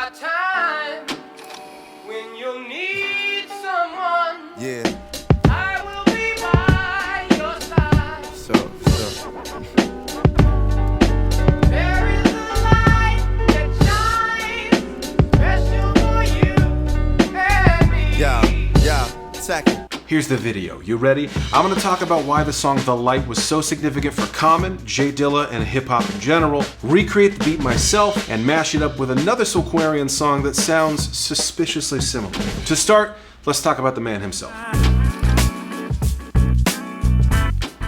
by time when you'll need someone. Yeah. I will be by your side. So. There is a light that shines special for you and me. Yeah, second. Here's the video. You ready? I'm gonna talk about why the song The Light was so significant for Common, J Dilla, and hip hop in general, recreate the beat myself, and mash it up with another Soulquarians song that sounds suspiciously similar. To start, let's talk about the man himself.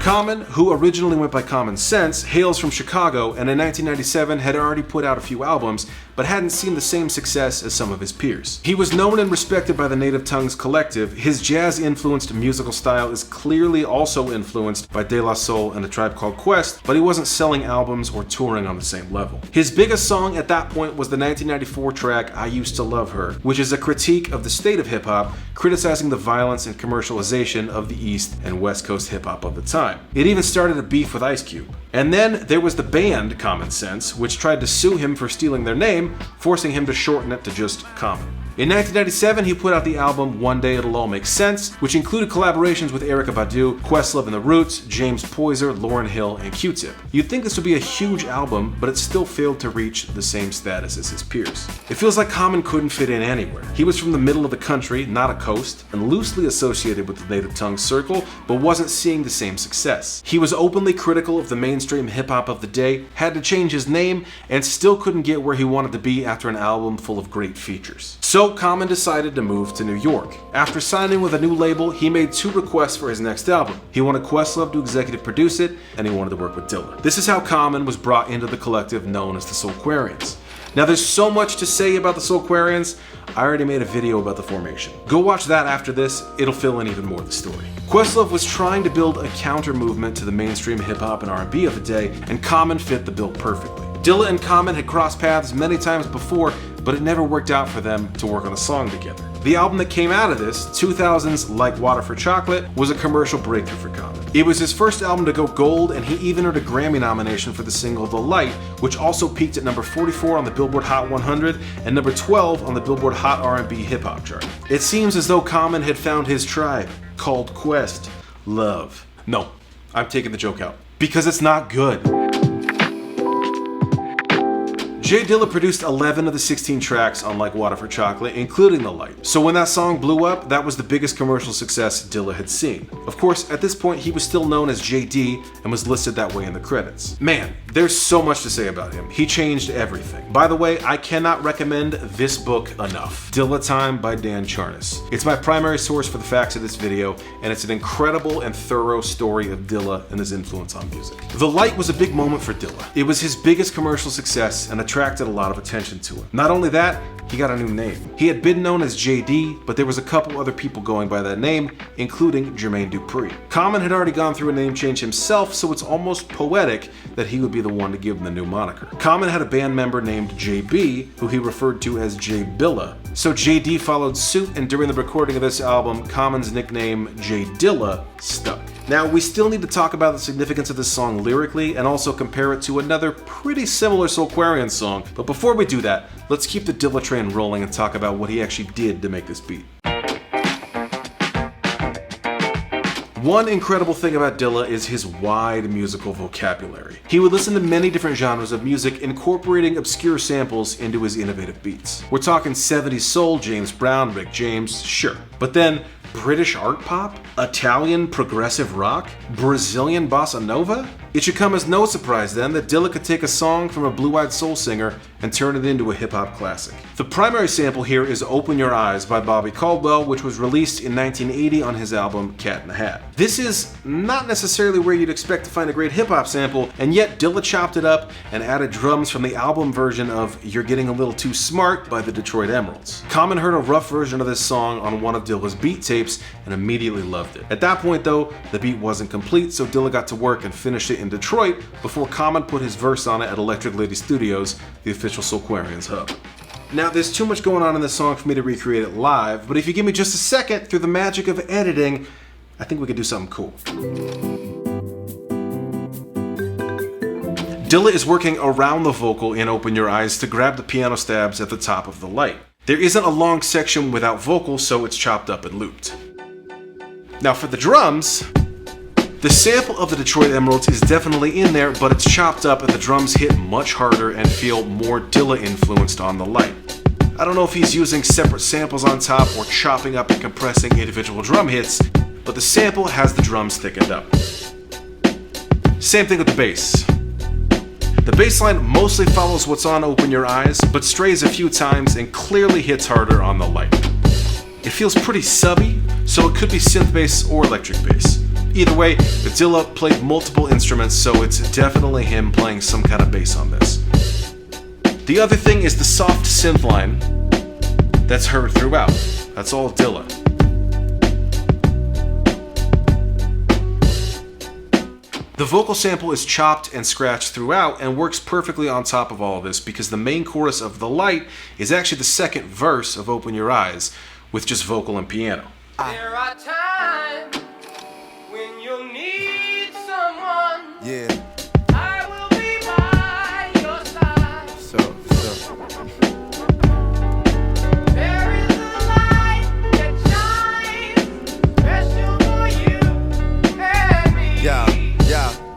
Common, who originally went by Common Sense, hails from Chicago and in 1997 had already put out a few albums, but hadn't seen the same success as some of his peers. He was known and respected by the Native Tongues collective. His jazz-influenced musical style is clearly also influenced by De La Soul and A Tribe Called Quest, but he wasn't selling albums or touring on the same level. His biggest song at that point was the 1994 track I Used to Love Her, which is a critique of the state of hip-hop, criticizing the violence and commercialization of the East and West Coast hip-hop of the time. It even started a beef with Ice Cube. And then there was the band Common Sense, which tried to sue him for stealing their name, forcing him to shorten it to just Common. In 1997, he put out the album One Day It'll All Make Sense, which included collaborations with Erykah Badu, Questlove and the Roots, James Poyser, Lauryn Hill, and Q-Tip. You'd think this would be a huge album, but it still failed to reach the same status as his peers. It feels like Common couldn't fit in anywhere. He was from the middle of the country, not a coast, and loosely associated with the Native Tongue circle, but wasn't seeing the same success. He was openly critical of the mainstream hip-hop of the day, had to change his name, and still couldn't get where he wanted to be after an album full of great features. So Common decided to move to New York. After signing with a new label, he made two requests for his next album. He wanted Questlove to executive produce it, and he wanted to work with Dilla. This is how Common was brought into the collective known as the Soulquarians. Now there's so much to say about the Soulquarians. I already made a video about the formation. Go watch that after this, it'll fill in even more of the story. Questlove was trying to build a counter movement to the mainstream hip-hop and R&B of the day, and Common fit the bill perfectly. Dilla and Common had crossed paths many times before, but it never worked out for them to work on a song together. The album that came out of this, 2000's Like Water for Chocolate, was a commercial breakthrough for Common. It was his first album to go gold, and he even earned a Grammy nomination for the single The Light, which also peaked at number 44 on the Billboard Hot 100 and number 12 on the Billboard Hot R&B Hip Hop chart. It seems as though Common had found his tribe, called Quest Love. No, I'm taking the joke out, because it's not good. J Dilla produced 11 of the 16 tracks on Like Water for Chocolate, including The Light. So when that song blew up, that was the biggest commercial success Dilla had seen. Of course, at this point, he was still known as JD and was listed that way in the credits. Man, there's so much to say about him. He changed everything. By the way, I cannot recommend this book enough. Dilla Time by Dan Charnas. It's my primary source for the facts of this video, and it's an incredible and thorough story of Dilla and his influence on music. The Light was a big moment for Dilla. It was his biggest commercial success and attracted a lot of attention to him. Not only that, he got a new name. He had been known as JD, but there was a couple other people going by that name, including Jermaine Dupri. Common had already gone through a name change himself, so it's almost poetic that he would be the one to give him the new moniker. Common had a band member named JB, who he referred to as J Billa. So JD followed suit, and during the recording of this album, Common's nickname J Dilla stuck. Now, we still need to talk about the significance of this song lyrically and also compare it to another pretty similar Soulquarians song, but before we do that, let's keep the Dilla train rolling and talk about what he actually did to make this beat. One incredible thing about Dilla is his wide musical vocabulary. He would listen to many different genres of music, incorporating obscure samples into his innovative beats. We're talking 70s soul, James Brown, Rick James, sure. But then British art pop? Italian progressive rock? Brazilian bossa nova? It should come as no surprise then that Dilla could take a song from a blue-eyed soul singer and turn it into a hip-hop classic. The primary sample here is Open Your Eyes by Bobby Caldwell, which was released in 1980 on his album Cat in the Hat. This is not necessarily where you'd expect to find a great hip-hop sample, and yet Dilla chopped it up and added drums from the album version of You're Getting a Little Too Smart by the Detroit Emeralds. Common heard a rough version of this song on one of Dilla's beat tapes and immediately loved it. At that point though, the beat wasn't complete, so Dilla got to work and finished it in Detroit before Common put his verse on it at Electric Lady Studios, the official Soulquarians hub. Now, there's too much going on in this song for me to recreate it live, but if you give me just a second, through the magic of editing, I think we could do something cool. Dilla is working around the vocal in Open Your Eyes to grab the piano stabs at the top of the light. There isn't a long section without vocals, so it's chopped up and looped. Now for the drums, the sample of the Detroit Emeralds is definitely in there, but it's chopped up and the drums hit much harder and feel more Dilla influenced on the light. I don't know if he's using separate samples on top or chopping up and compressing individual drum hits, but the sample has the drums thickened up. Same thing with the bass. The bass line mostly follows what's on Open Your Eyes, but strays a few times and clearly hits harder on the light. It feels pretty subby, so it could be synth bass or electric bass. Either way, Dilla played multiple instruments, so it's definitely him playing some kind of bass on this. The other thing is the soft synth line that's heard throughout. That's all Dilla. The vocal sample is chopped and scratched throughout and works perfectly on top of all of this because the main chorus of The Light is actually the second verse of Open Your Eyes with just vocal and piano. There are times when you'll need someone. Yeah. I will be by your side. So. There is a light that shines special for you and me. Yeah.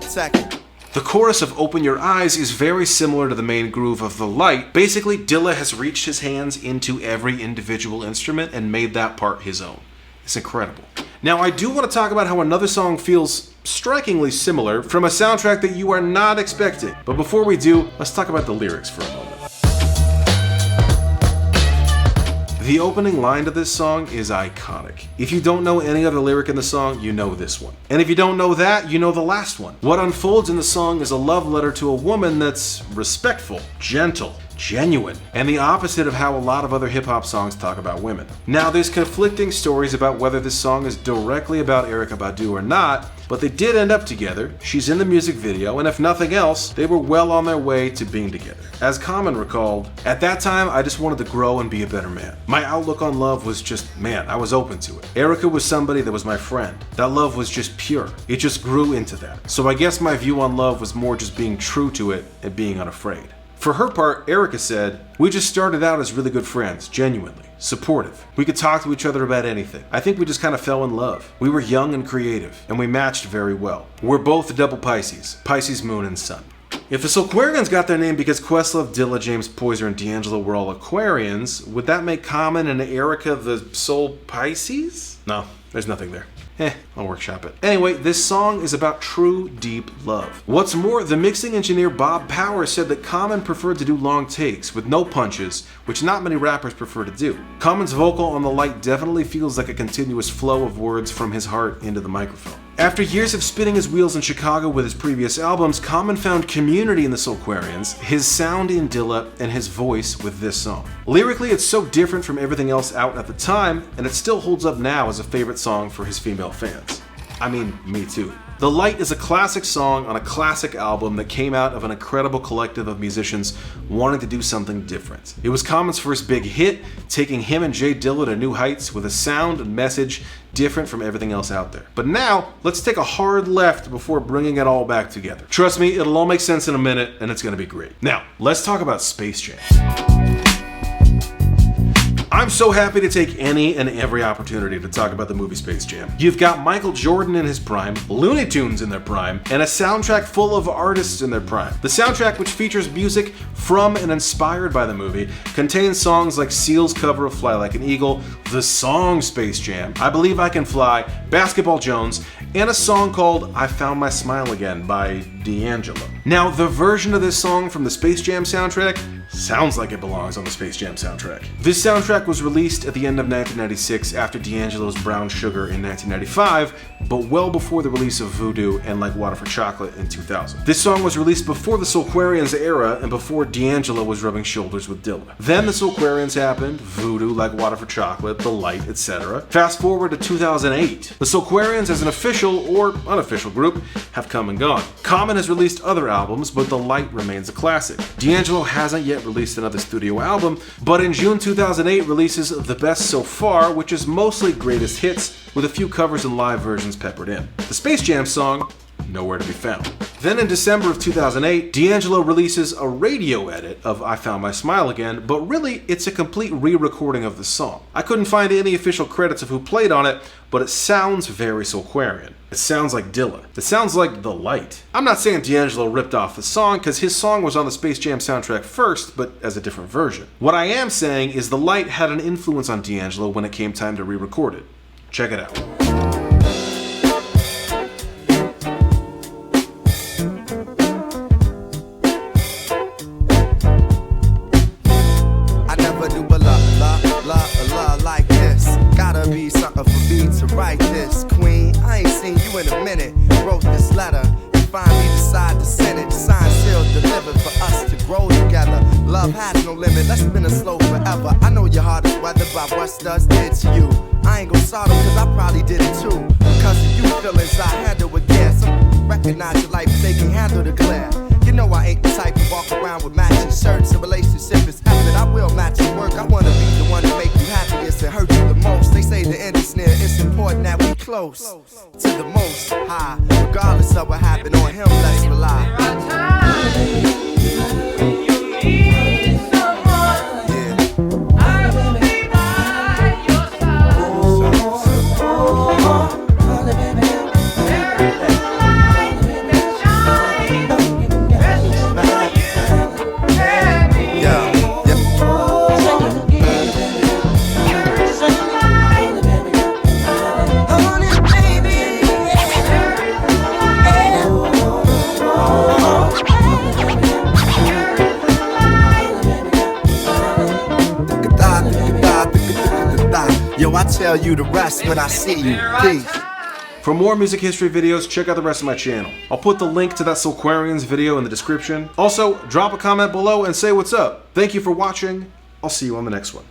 Second. The chorus of Open Your Eyes is very similar to the main groove of The Light. Basically, Dilla has reached his hands into every individual instrument and made that part his own. It's incredible. Now, I do want to talk about how another song feels strikingly similar from a soundtrack that you are not expecting. But before we do, let's talk about the lyrics for a moment. The opening line to this song is iconic. If you don't know any other lyric in the song, you know this one. And if you don't know that, you know the last one. What unfolds in the song is a love letter to a woman that's respectful, gentle, genuine, and the opposite of how a lot of other hip-hop songs talk about women. Now, there's conflicting stories about whether this song is directly about Erykah Badu or not, but they did end up together. She's in the music video, and if nothing else, they were well on their way to being together. As Common recalled, "At that time, I just wanted to grow and be a better man. My outlook on love was just, man, I was open to it. Erykah was somebody that was my friend. That love was just pure. It just grew into that. So I guess my view on love was more just being true to it and being unafraid." For her part, Erykah said, "We just started out as really good friends, genuinely, supportive. We could talk to each other about anything. I think we just kind of fell in love. We were young and creative, and we matched very well. We're both double Pisces, Pisces moon and sun." If the Soulquarians got their name because Questlove, Dilla, James Poyser, and D'Angelo were all Aquarians, would that make Common and Erykah the Soul Pisces? No, there's nothing there. I'll workshop it. Anyway, this song is about true, deep love. What's more, the mixing engineer Bob Power said that Common preferred to do long takes with no punches, which not many rappers prefer to do. Common's vocal on The Light definitely feels like a continuous flow of words from his heart into the microphone. After years of spinning his wheels in Chicago with his previous albums, Common found community in the Soulquarians, his sound in Dilla, and his voice with this song. Lyrically, it's so different from everything else out at the time, and it still holds up now as a favorite song for his female fans. I mean, me too. The Light is a classic song on a classic album that came out of an incredible collective of musicians wanting to do something different. It was Common's first big hit, taking him and Jay Dilla to new heights with a sound and message different from everything else out there. But now, let's take a hard left before bringing it all back together. Trust me, it'll all make sense in a minute, and it's gonna be great. Now, let's talk about Space Jam. I'm so happy to take any and every opportunity to talk about the movie Space Jam. You've got Michael Jordan in his prime, Looney Tunes in their prime, and a soundtrack full of artists in their prime. The soundtrack, which features music from and inspired by the movie, contains songs like Seal's cover of Fly Like an Eagle, the song Space Jam, I Believe I Can Fly, Basketball Jones, and a song called I Found My Smile Again by D'Angelo. Now, the version of this song from the Space Jam soundtrack sounds like it belongs on the Space Jam soundtrack. This soundtrack was released at the end of 1996 after D'Angelo's Brown Sugar in 1995, but well before the release of Voodoo and Like Water for Chocolate in 2000. This song was released before the Soulquarians era and before D'Angelo was rubbing shoulders with Dilla. Then the Soulquarians happened, Voodoo, Like Water for Chocolate, The Light, etc. Fast forward to 2008. The Soulquarians as an official or unofficial group have come and gone. Common has released other albums, but The Light remains a classic. D'Angelo hasn't yet released another studio album, but in June 2008 releases The Best So Far, which is mostly greatest hits with a few covers and live versions peppered in. The Space Jam song nowhere to be found. Then in December of 2008, D'Angelo releases a radio edit of I Found My Smile Again, but really it's a complete re-recording of the song. I couldn't find any official credits of who played on it, but it sounds very Soulquarian. It sounds like Dilla. It sounds like The Light. I'm not saying D'Angelo ripped off the song, because his song was on the Space Jam soundtrack first, but as a different version. What I am saying is The Light had an influence on D'Angelo when it came time to re-record it. Check it out. Like this, gotta be something for me to write this. Queen, I ain't seen you in a minute. Wrote this letter and finally decided to send it. Signed, sealed, delivered for us to grow together. Love has no limit, let's spin it slow forever. I know your heart is weathered by what studs did to you. I ain't gon' sorrow cause I probably did it too. Because of you feelings I handle with care. Some recognize your life, they can handle the glare. You know I ain't the type to walk around with matching shirts. A relationship is effort, I will match your work. I wanna be the one to make you happiest and hurt you the most. They say the end is near, it's important that we close to the most high. Regardless of what happened on him, let's rely. There are times when you need someone. Yeah. I will be by your side. There is a light that shines, especially for you and me. Yeah. Yo, I tell you the rest when I see you. Peace. For more music history videos, check out the rest of my channel. I'll put the link to that Soulquarians video in the description. Also, drop a comment below and say what's up. Thank you for watching. I'll see you on the next one.